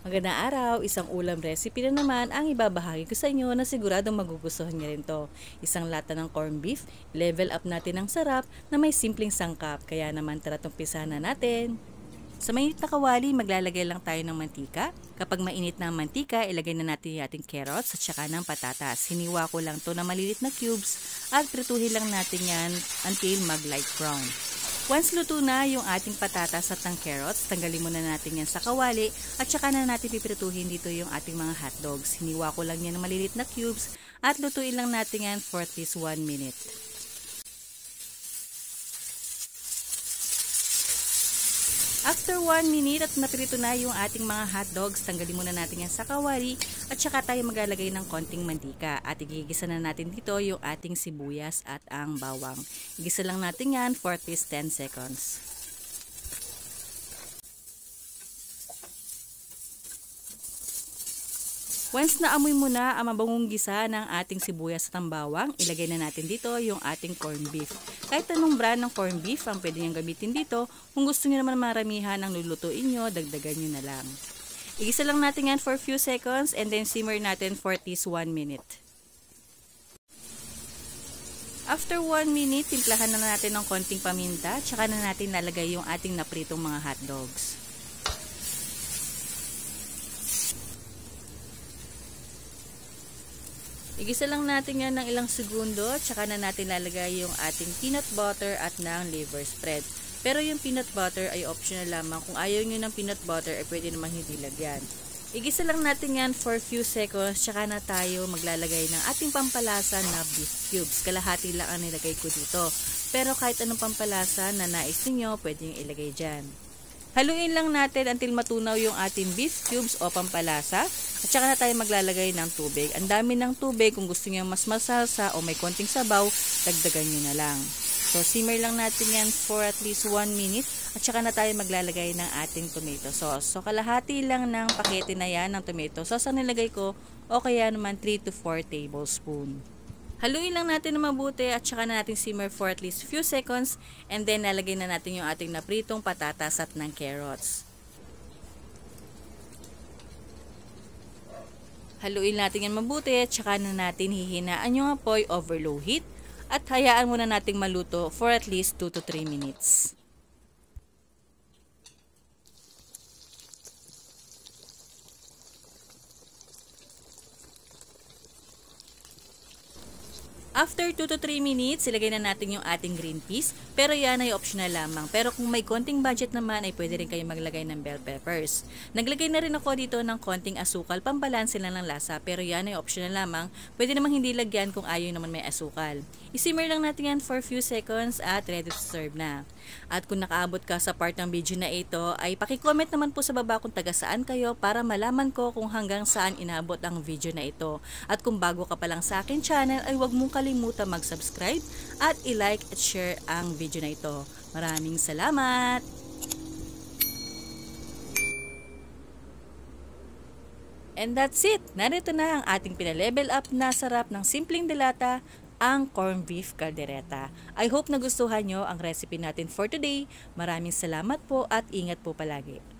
Magandang araw, isang ulam recipe na naman ang ibabahagi ko sa inyo na siguradong magugustuhan niyo rin to. Isang lata ng corned beef, level up natin ang sarap na may simpleng sangkap. Kaya naman tara tumpisahan na natin. Sa mainit na kawali, maglalagay lang tayo ng mantika. Kapag mainit na ang mantika, ilagay na natin yung ating carrots at saka ng patatas. Hiniwa ko lang to na malilit na cubes at prituhin lang natin yan until mag-light brown. Once luto na yung ating patatas at ang carrots, tanggalin muna natin yan sa kawali at saka na natin pipirituhin dito yung ating mga hotdogs. Hiniwa ko lang yan ng malilit na cubes at lutuin lang natin yan for at least 1 minute. After 1 minute at napirito na yung ating mga hotdogs, tanggalin muna natin yan sa kawali at saka tayo maglalagay ng konting mantika at igigisa na natin dito yung ating sibuyas at ang bawang. Igisa lang natin yan for at least 10 seconds. Once naamoy mo na ang mabangong gisa ng ating sibuyas at ang bawang, ilagay na natin dito yung ating corned beef. Kahit anong brand ng corned beef ang pwede niyang gamitin dito, kung gusto niyo naman maramihan ang lulutuin niyo, dagdagan niyo na lang. Igisa lang natin yan for few seconds and then simmer natin for at least 1 minute. After 1 minute, timplahan na natin ng konting paminta, tsaka na natin lalagay yung ating napritong mga hotdogs. Igisa lang natin yan ng ilang segundo, tsaka na natin lalagay yung ating peanut butter at ng liver spread. Pero yung peanut butter ay optional lamang. Kung ayaw nyo ng peanut butter, ay pwede naman hindi lagyan. Igisa lang natin yan for few seconds, tsaka na tayo maglalagay ng ating pampalasa na beef cubes. Kalahati lang ang nilagay ko dito. Pero kahit anong pampalasa na nais niyo, pwede nyo ilagay dyan. Haluin lang natin until matunaw yung ating beef cubes o pampalasa at saka na tayo maglalagay ng tubig. Ang dami ng tubig, kung gusto niyo mas masalsa o may konting sabaw, dagdagan nyo na lang. So simmer lang natin yan for at least 1 minute at saka na tayo maglalagay ng ating tomato sauce. So kalahati lang ng pakete na yan ng tomato sauce ang nilagay ko o kaya naman 3 to 4 tablespoon. Haluin lang natin na mabuti at saka na natin simmer for at least few seconds and then lalagay na natin yung ating napritong patatas at ng carrots. Haluin natin yan mabuti at saka na natin hihinaan yung apoy over low heat at hayaan muna nating maluto for at least 2 to 3 minutes. After 2 to 3 minutes, ilagay na natin yung ating green peas. Pero yan ay optional lamang. Pero kung may konting budget naman, ay pwede rin kayo maglagay ng bell peppers. Naglagay na rin ako dito ng konting asukal, pambalanse lang ng lasa. Pero yan ay optional lamang. Pwede namang hindi lagyan kung ayaw naman may asukal. I-simmer lang natin yan for few seconds at ready to serve na. At kung nakaabot ka sa part ng video na ito, ay pakicomment naman po sa baba kung taga saan kayo para malaman ko kung hanggang saan inaabot ang video na ito. At kung bago ka pa lang sa akin channel, ay huwag mong kalimutan mag-subscribe at i-like at share ang video na ito. Maraming salamat! And that's it! Narito na ang ating pinalevel up na sarap ng simpleng delata, ang corned beef caldereta. I hope nagustuhan nyo ang recipe natin for today. Maraming salamat po at ingat po palagi.